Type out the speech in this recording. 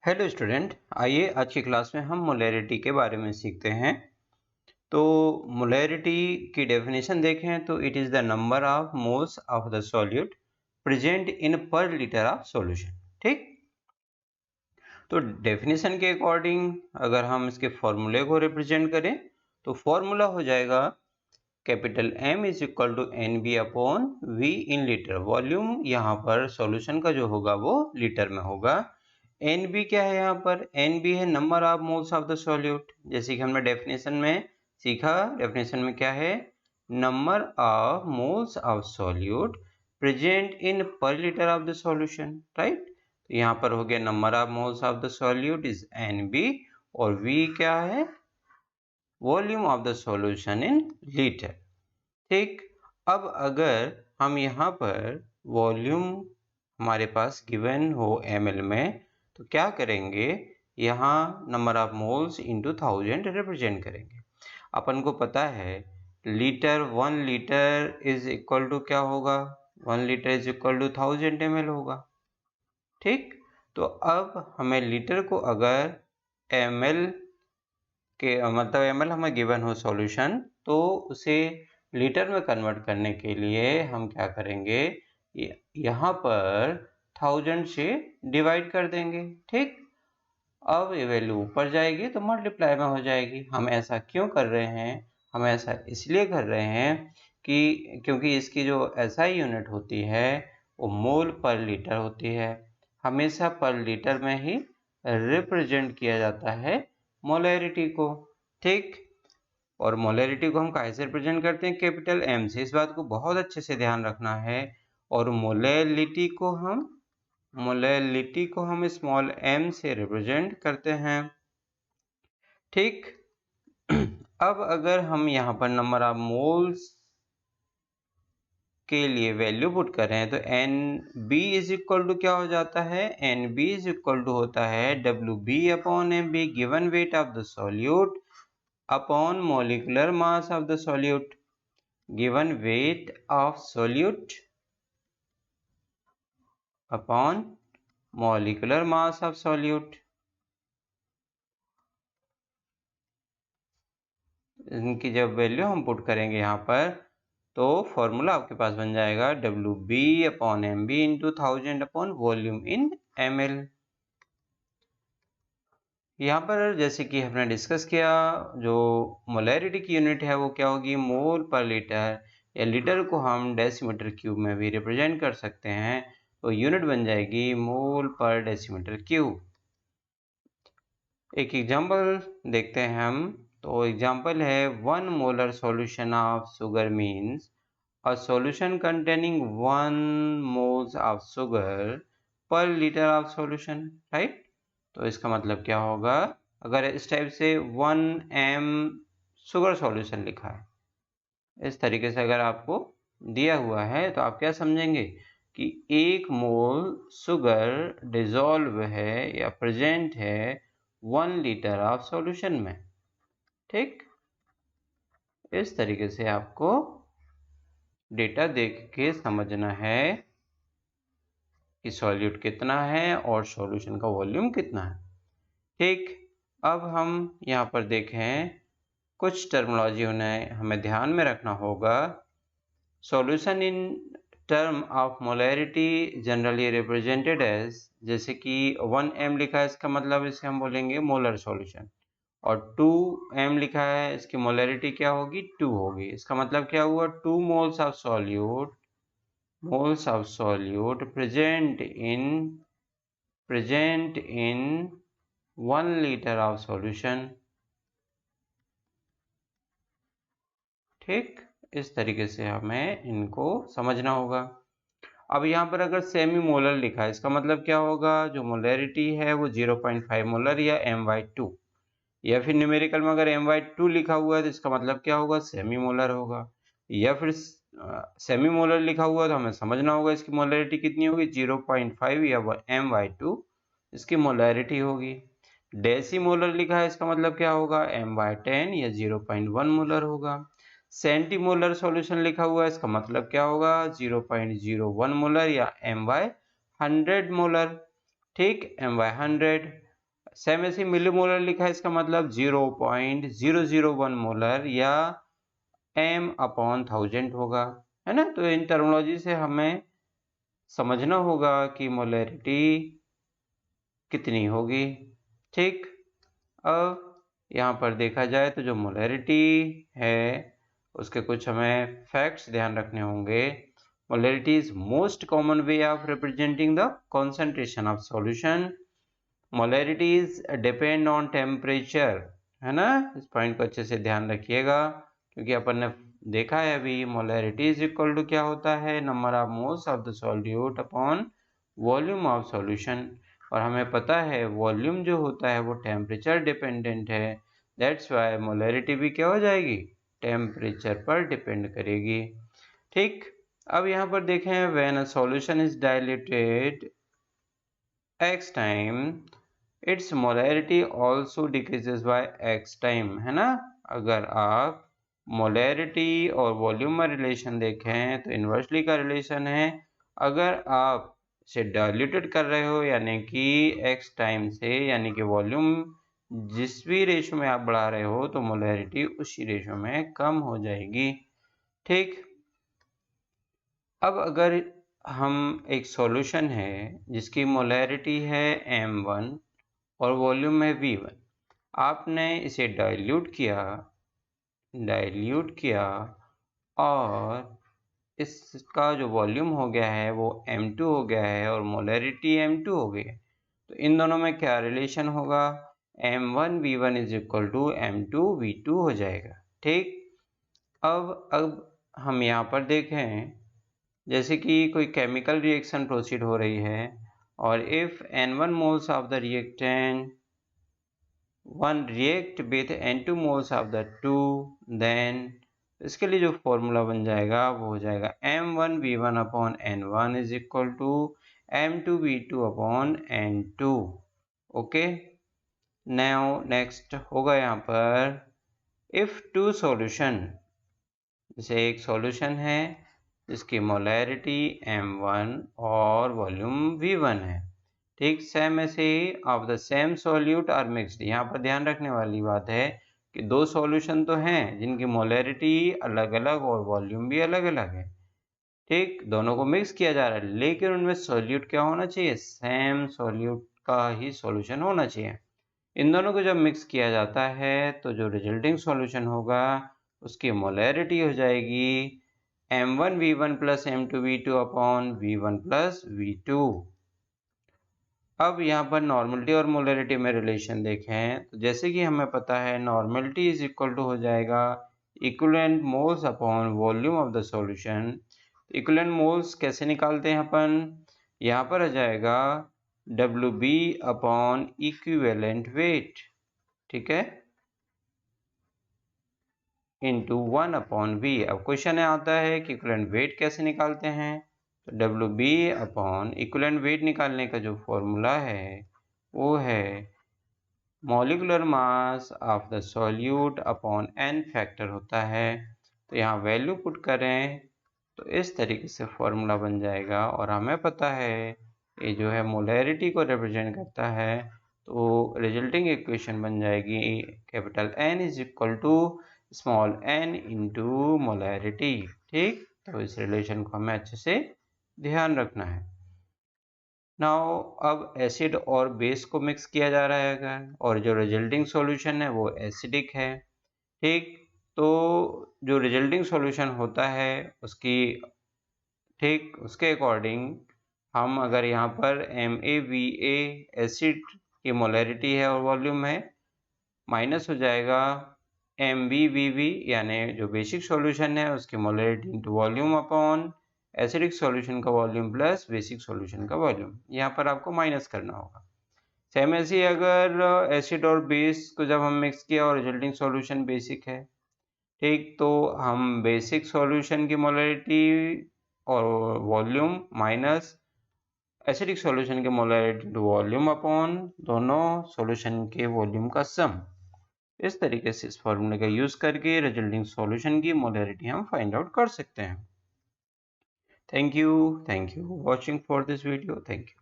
Hello student, आइए आज की क्लास में हम मोलैरिटी के बारे में सीखते हैं। तो मोलैरिटी की डेफिनेशन देखें तो it is the number of moles of the solute present in per litre of solution. ठीक, तो डेफिनेशन के अकॉर्डिंग अगर हम इसके फॉर्मूले को रिप्रेजेंट करें तो फॉर्मूला हो जाएगा capital M is equal to N B upon V in litre. Volume यहाँ पर सॉल्यूशन का जो होगा वो लीटर में होगा। एन बी क्या है, यहाँ पर एन बी है number of moles of the solute. जैसे कि हमने डेफिनेशन में सीखा, डेफिनेशन में क्या है, number of moles of solute present in per litre of the solution, right. तो यहाँ पर हो गया number of moles of the solute is N B और वी क्या है, volume of the solution in litre. ठीक, अब अगर हम यहाँ पर वॉल्यूम हमारे पास गिवन हो ml में तो क्या करेंगे, यहाँ number of moles into 1000 represent करेंगे। अपन को पता है litre 1 litre is equal to क्या होगा, 1 litre is equal to 1000 ml होगा। ठीक, तो अब हमें लीटर को अगर ml के मतलब ml हमें गिवन हो सॉल्यूशन तो उसे लीटर में कन्वर्ट करने के लिए हम क्या करेंगे, यहाँ पर 1000 से डिवाइड कर देंगे। ठीक, अब ये वैल्यू ऊपर जाएगी तो मल्टीप्लाई में हो जाएगी। हम ऐसा क्यों कर रहे हैं, हम ऐसा इसलिए कर रहे हैं कि क्योंकि इसकी जो SI यूनिट होती है वो मोल पर लीटर होती है। हमेशा पर लीटर में ही रिप्रेजेंट किया जाता है मोलैरिटी को। ठीक, और मोलैरिटी को हम कैसे रिप्रेजेंट करते हैं, कैपिटल M से। इस बात को बहुत अच्छे से ध्यान रखना है। और मोलैरिटी को हम स्मॉल m से रिप्रेजेंट करते हैं। ठीक, अब अगर हम यहाँ पर नंबर ऑफ मोल्स के लिए वैल्यू पुट करें तो N B is equal to क्या हो जाता है, N B is equal to होता है W B upon M B, given weight of the solute upon molecular mass of the solute. Given weight of solute upon molecular mass of solute. इनकी जब value हम put करेंगे यहाँ पर तो formula आपके पास बन जाएगा W B upon M B into 1000 upon volume in ml। यहाँ पर जैसे कि हमने डिस्कस किया, जो मोलैरिटी की यूनिट है वो क्या होगी, मोल पर लीटर, या लीटर को हम डेसीमीटर क्यूब में भी रिप्रेजेंट कर सकते हैं तो यूनिट बन जाएगी मोल पर डेसीमीटर क्यूब। एक एग्जांपल देखते हैं हम, तो एग्जांपल है 1 molar solution of sugar means a solution containing 1 moles of sugar पर लीटर ऑफ सॉल्यूशन, राइट। तो इसका मतलब क्या होगा, अगर इस टाइप से 1 m शुगर सॉल्यूशन लिखा है, इस तरीके से अगर आपको दिया हुआ है तो आप क्या समझेंगे कि 1 मोल शुगर डिजॉल्व है या प्रेजेंट है 1 लीटर ऑफ सॉल्यूशन में। ठीक, इस तरीके से आपको डेटा देख के समझना है कि सॉल्यूट कितना है और सॉल्यूशन का वॉल्यूम कितना है। ठीक, अब हम यहाँ पर देखें कुछ टर्मिनोलॉजी हमें ध्यान में रखना होगा। Solution in term of molarity generally represented as, जैसे कि 1m लिखा है इसका मतलब इसे हम बोलेंगे मोलर सॉल्यूशन, और 2m लिखा है इसकी मोलैरिटी क्या होगी, 2 होगी। इसका मतलब क्या हुआ, 2 moles of solute present in 1 litre of solution. ठीक, इस तरीके से हमें इनको समझना होगा। अब यहाँ पर अगर सेमी मोलर लिखा है इसका मतलब क्या होगा, जो मोलैरिटी है वो 0.5 मोलर या my2, या फिर न्यूमेरिकल में अगर my2 लिखा हुआ है तो इसका मतलब क्या होगा, सेमी मोलर होगा। या फिर सेमी मोलर लिखा हुआ है तो हमें समझना होगा इसकी मोलैरिटी कितनी होगी, 0.5 या my2 इसकी मोलैरिटी होगी। डेसी मोलर लिखा है इसका मतलब क्या होगा, my10 या 0.1 मोलर होगा। सेंटीमोलर सॉल्यूशन लिखा हुआ है इसका मतलब क्या होगा, 0.01 मोलर या my100 मोलर। ठीक, my100। सेम ऐसे मिलीमोलर लिखा है, इसका मतलब 0.001 मोलर या m/1000 होगा, है ना। तो इन टर्मिनोलॉजी से हमें समझना होगा कि मोलैरिटी कितनी होगी। ठीक, अब यहाँ पर देखा जाए तो जो मोलैरिटी है उसके कुछ हमें फैक्ट्स ध्यान रखने होंगे। Molarity is most common way of representing the concentration of solution. Molarity is depend on temperature, है ना। इस पॉइंट को अच्छे से ध्यान रखिएगा, क्योंकि अपन ने देखा है अभी मोलैरिटी इज इक्वल टू क्या होता है, number of moles of the solute upon volume of solution. और हमें पता है वॉल्यूम जो होता है वो टेम्परेचर डिपेंडेंट है, दैट्स वाई मोलैरिटी भी क्या हो जाएगी, टेम्परेचर पर डिपेंड करेगी। ठीक, अब यहाँ पर देखें, when a solution is diluted x time it's molarity also decreases by x time, है ना। अगर आप मोलैरिटी और वॉल्यूम में रिलेशन देखें तो इन्वर्सली का रिलेशन है। अगर आप इसे डाइल्यूटेड कर रहे हो यानी कि x टाइम से, यानी कि वॉल्यूम जिस भी रेशो में आप बढ़ा रहे हो तो मोलैरिटी उसी रेशो में कम हो जाएगी। ठीक, अब अगर हम एक सॉल्यूशन है जिसकी मोलैरिटी है m1 और वॉल्यूम है v1, आपने इसे डाइल्यूट किया और इसका जो वॉल्यूम हो गया है वो m2 हो गया है और मोलैरिटी m2 हो गई है, तो इन दोनों में क्या रिलेशन होगा, m1v1 is equal to m2v2 हो जाएगा। ठीक, अब हम यहाँ पर देखें, जैसे कि कोई केमिकल रिएक्शन प्रोसीड हो रही है और if n1 moles of the reactant 1 react with n2 moles of the 2, then इसके लिए जो फॉर्मूला बन जाएगा वो हो जाएगा m1v1 upon n1 is equal to m2v2 upon n2। Okay, now next होगा यहाँ पर इफ टू सॉल्यूशन, जैसे एक सॉल्यूशन है जिसकी मोलैरिटी m1 और वॉल्यूम v1 है। ठीक, सेम ऐसे ही of the same solute are mixed. यहाँ पर ध्यान रखने वाली बात है कि दो सॉल्यूशन तो हैं जिनकी मोलैरिटी अलग अलग और वॉल्यूम भी अलग अलग है। ठीक, दोनों को मिक्स किया जा रहा है, लेकिन उनमें सॉल्यूट क्या होना चाहिए, सेम सॉल्यूट का ही सॉल्यूशन होना चाहिए। इन दोनों को जब मिक्स किया जाता है तो जो रिजल्टिंग सॉल्यूशन होगा उसकी मोलैरिटी हो जाएगी m1v1 plus m2v2 upon v1 plus v2। अब यहाँ पर नॉर्मलिटी और मोलैरिटी में रिलेशन देखें तो जैसे कि हमें पता है नॉर्मलिटी इज इक्वल टू हो जाएगा equivalent moles upon volume of the solution. Equivalent moles कैसे निकालते हैं अपन, यहाँ पर आ जाएगा WB अपॉन इक्विवेलेंट वेट, ठीक है, इंटू 1 अपॉन V। अब क्वेश्चन आता है कि इक्विवेलेंट वेट कैसे निकालते हैं, तो WB अपॉन इक्विवेलेंट वेट निकालने का जो फॉर्मूला है वो है molecular mass of the solute upon n factor होता है। तो यहाँ वैल्यू पुट करें तो इस तरीके से फॉर्मूला बन जाएगा और हमें पता है ये जो है मोलैरिटी को रिप्रेजेंट करता है, तो रिजल्टिंग इक्वेशन बन जाएगी capital N is equal to small n into molarity. ठीक, तो इस रिलेशन को हमें अच्छे से ध्यान रखना है। नाउ अब एसिड और बेस को मिक्स किया जा रहा है अगर, और जो रिजल्टिंग सॉल्यूशन है वो एसिडिक है। ठीक, तो जो रिजल्टिंग सॉल्यूशन होता है उसकी, ठीक, उसके अकॉर्डिंग हम अगर यहाँ पर MaVa एसिड की मोलैरिटी है और वॉल्यूम है, माइनस हो जाएगा MbVV यानी जो बेसिक सॉल्यूशन है उसकी molarity into volume upon acidic solution का वॉल्यूम प्लस बेसिक सॉल्यूशन का वॉल्यूम, यहाँ पर आपको माइनस करना होगा। सेम ऐसे ही अगर एसिड और बेस को जब हम मिक्स किया और रिजल्टिंग सॉल्यूशन बेसिक है, ठीक, तो हम बेसिक सॉल्यूशन की मोलैरिटी और वॉल्यूम माइनस एसिडिक सॉल्यूशन के मोलैरिटी टू वॉल्यूम अपॉन दोनों सॉल्यूशन के वॉल्यूम का सम। इस तरीके से इस फॉर्मूले का यूज करके रिजल्टिंग सॉल्यूशन की मोलैरिटी हम फाइंड आउट कर सकते हैं। Thank you watching for this video. Thank you.